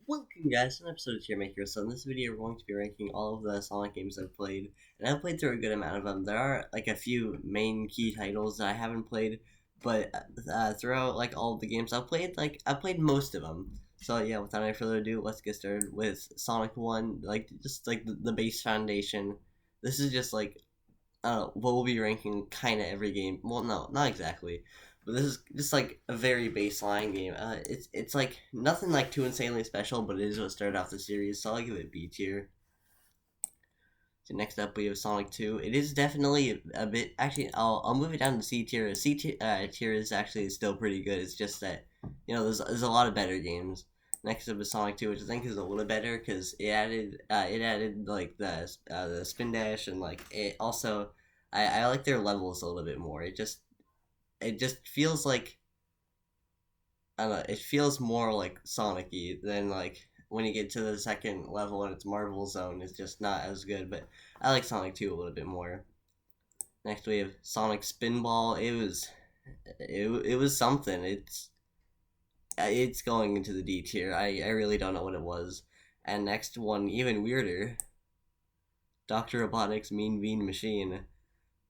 Welcome guys to an episode of Tier Maker. So in this video we're going to be ranking all of the Sonic games I've played. And I've played through a good amount of them. There are like a few main key titles that I haven't played, but throughout like all of the games I've played most of them. So yeah, without any further ado, let's get started with Sonic 1, like just like the base foundation. This is just like what we'll be ranking kind of every game. Well, no, not exactly, but this is just like a very baseline game. It's like nothing like too insanely special, but it is what started off the series, so I'll give it B tier. So next up we have Sonic 2. It is definitely a bit. Actually, I'll move it down to C tier. C tier, tier is actually still pretty good. It's just that there's a lot of better games. Next up is Sonic 2, which I think is a little better because it added like the spin dash, and like it also I like their levels a little bit more. It just feels like, I don't know, it feels more like Sonic-y than like when you get to the second level and it's Marvel Zone. It's just not as good, but I like Sonic 2 a little bit more. Next we have Sonic Spinball. It was something. It's going into the D tier. I really don't know what it was. And next one, even weirder, Dr. Robotnik's Mean Bean Machine.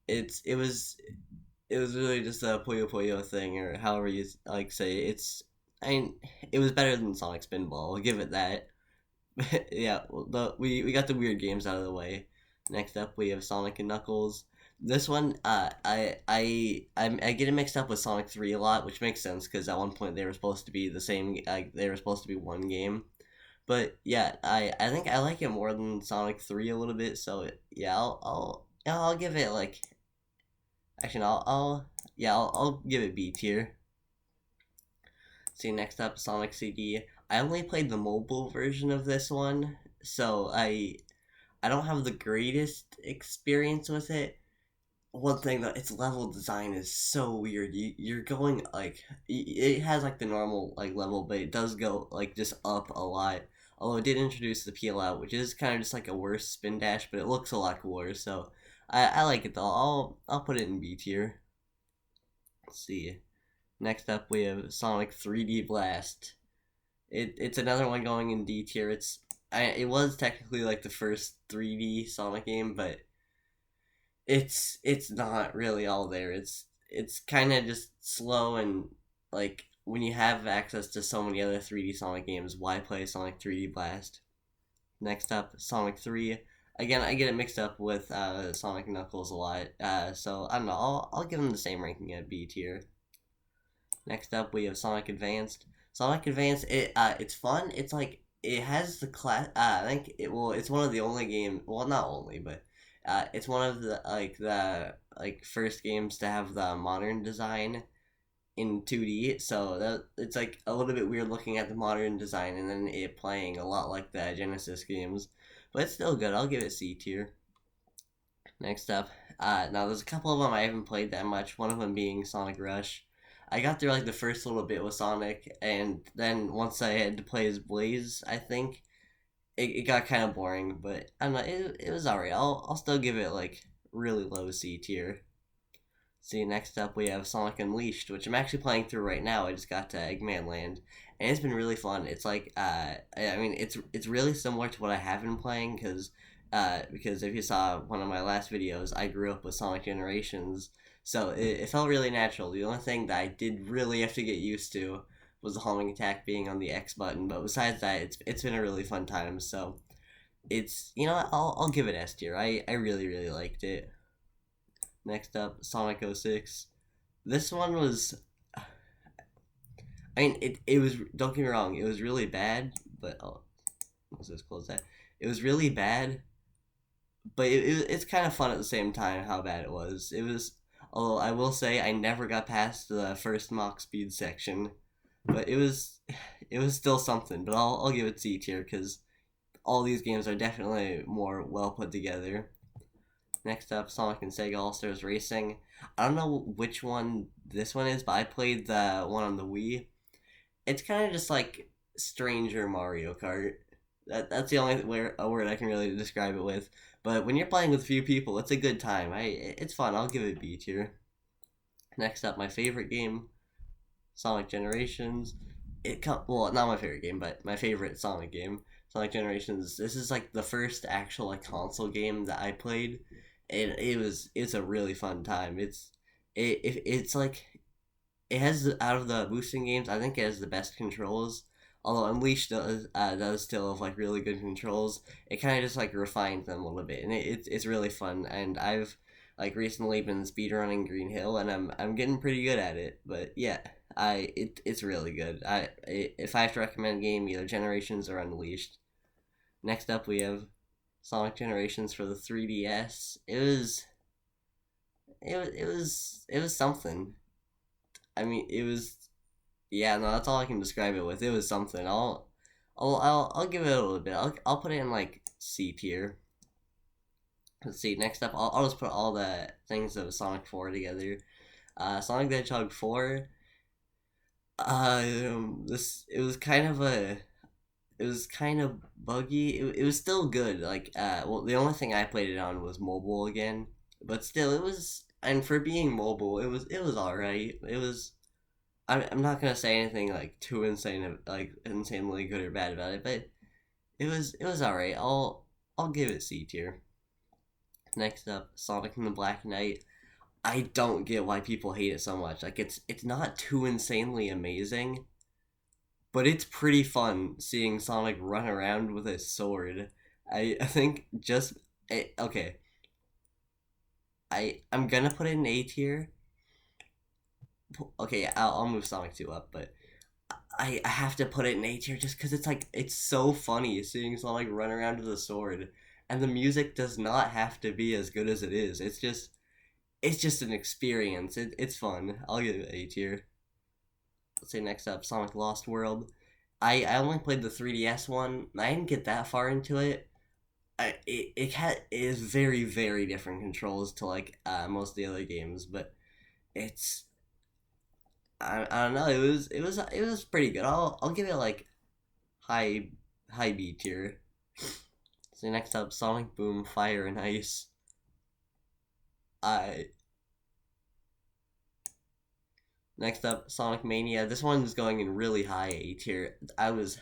It was really just a Puyo Puyo thing, or however you like say it. I mean, it was better than Sonic Spinball. I'll give it that. Yeah, well, we got the weird games out of the way. Next up, we have Sonic and Knuckles. This one, I get it mixed up with Sonic 3 a lot, which makes sense because at one point they were supposed to be the same. They were supposed to be one game. But yeah, I think I like it more than Sonic 3 a little bit. So yeah, I'll give it like, actually no, I'll give it B tier. See, next up, Sonic CD. I only played the mobile version of this one, so I don't have the greatest experience with it. One thing though, its level design is so weird. You're going like, it has like the normal like level, but it does go like just up a lot. Although it did introduce the peel out, which is kind of just like a worse spin dash, but it looks a lot cooler. So I like it though. I'll put it in B tier. Let's see. Next up, we have Sonic 3D Blast. It's another one going in D tier. It was technically like the first 3D Sonic game, but it's not really all there. It's kind of just slow, and like when you have access to so many other 3D Sonic games, why play Sonic 3D Blast? Next up, Sonic 3. Again, I get it mixed up with Sonic Knuckles a lot. So I don't know. I'll give them the same ranking at B tier. Next up, we have Sonic Advanced. Sonic Advanced, it's fun. It's like it has the class. I think it's one of the only game. Well, not only, but it's one of the first games to have the modern design in 2D. So that it's like a little bit weird looking at the modern design and then it playing a lot like the Genesis games, but it's still good. I'll give it C tier. Next up, now there's a couple of them I haven't played that much. One of them being Sonic Rush. I got through like the first little bit with Sonic, and then once I had to play as Blaze, I think it got kind of boring. But I don't know, it was alright. I'll still give it like really low C tier. See, next up we have Sonic Unleashed, which I'm actually playing through right now. I just got to Eggman Land, and it's been really fun. It's like, I mean, it's really similar to what I have been playing because if you saw one of my last videos, I grew up with Sonic Generations, so it felt really natural. The only thing that I did really have to get used to was the homing attack being on the X button, but besides that, it's been a really fun time. So it's, I'll give it S tier. I really really liked it. Next up, Sonic 06. This one was, I mean, it was, don't get me wrong, it was really bad, but, let's just close that. It was really bad, but it's kind of fun at the same time how bad it was. Although I will say I never got past the first Mach Speed section, but it was still something, but I'll give it C tier because all these games are definitely more well put together. Next up, Sonic and Sega All Stars Racing. I don't know which one this one is, but I played the one on the Wii. It's kind of just like Stranger Mario Kart. That's the only a word I can really describe it with. But when you're playing with a few people, it's a good time. It's fun. I'll give it B tier. Next up, my favorite game, Sonic Generations. well, not my favorite game, but my favorite Sonic game, Sonic Generations. This is like the first actual like console game that I played, and it's a really fun time. It's like it has out of the boosting games, I think it has the best controls. Although Unleashed does still have like really good controls, it kind of just like refines them a little bit, and it's really fun. And I've like recently been speedrunning Green Hill, and I'm getting pretty good at it. But yeah, it's really good. If I have to recommend a game, either Generations or Unleashed. Next up, we have Sonic Generations for the 3DS. It was something. I mean, it was yeah, no, that's all I can describe it with. It was something. I'll give it a little bit. I'll put it in like C tier. Let's see. Next up, I'll just put all the things of Sonic 4 together. Sonic the Hedgehog 4. This it was kind of buggy. It was still good. Like well, the only thing I played it on was mobile again, but still, it was. And for being mobile, it was all right. I'm not gonna say anything like too insane, like insanely good or bad about it, but it was all right. I'll give it C tier. Next up, Sonic and the Black Knight. I don't get why people hate it so much. Like it's not too insanely amazing, but it's pretty fun seeing Sonic run around with a sword. I think just okay. I'm gonna put it in A tier. Okay, I'll move Sonic 2 up, but I have to put it in A tier just because it's so funny seeing Sonic run around with a sword, and the music does not have to be as good as it is. It's just an experience. It's fun. I'll give it A tier. Let's say next up, Sonic Lost World. I only played the 3DS one. I didn't get that far into it. It is very very different controls to like most of the other games, but it's I don't know. It was pretty good. I'll give it like high high B tier. So next up, Sonic Boom Fire and Ice. I Next up, Sonic Mania. This one is going in really high A tier. I was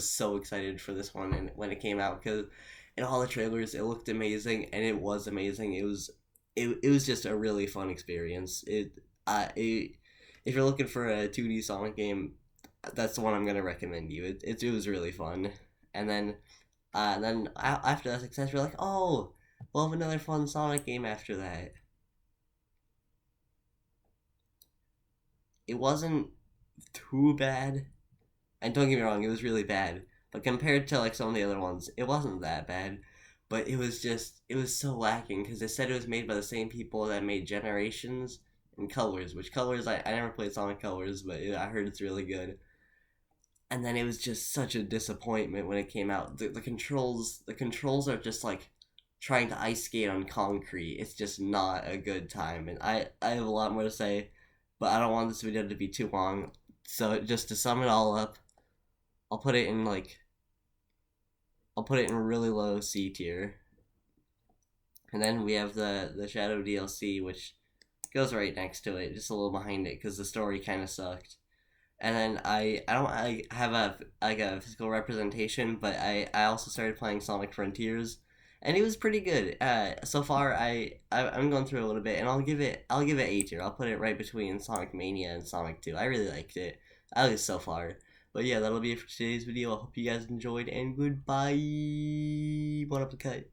so excited for this one and when it came out because in all the trailers it looked amazing and it was amazing. It was just a really fun experience. If you're looking for a 2D Sonic game, that's the one I'm gonna recommend you. It was really fun. And then after that success, we're like, oh, we'll have another fun Sonic game after that. It wasn't too bad, and don't get me wrong, it was really bad. But compared to like some of the other ones, it wasn't that bad. But it was so lacking because they said it was made by the same people that made Generations and Colors, which Colors I never played Sonic Colors, but I heard it's really good. And then it was just such a disappointment when it came out. The controls are just like trying to ice skate on concrete. It's just not a good time, and I have a lot more to say, but I don't want this video to be too long. So just to sum it all up, I'll put it in like I'll put it in really low C tier, and then we have the Shadow DLC, which goes right next to it, just a little behind it, because the story kind of sucked. And then I don't I have a physical representation, but I also started playing Sonic Frontiers, and it was pretty good. So far I'm going through a little bit, and I'll give it A tier. I'll put it right between Sonic Mania and Sonic 2. I really liked it, at least so far. But yeah, that'll be it for today's video. I hope you guys enjoyed, and goodbye. One up the cut.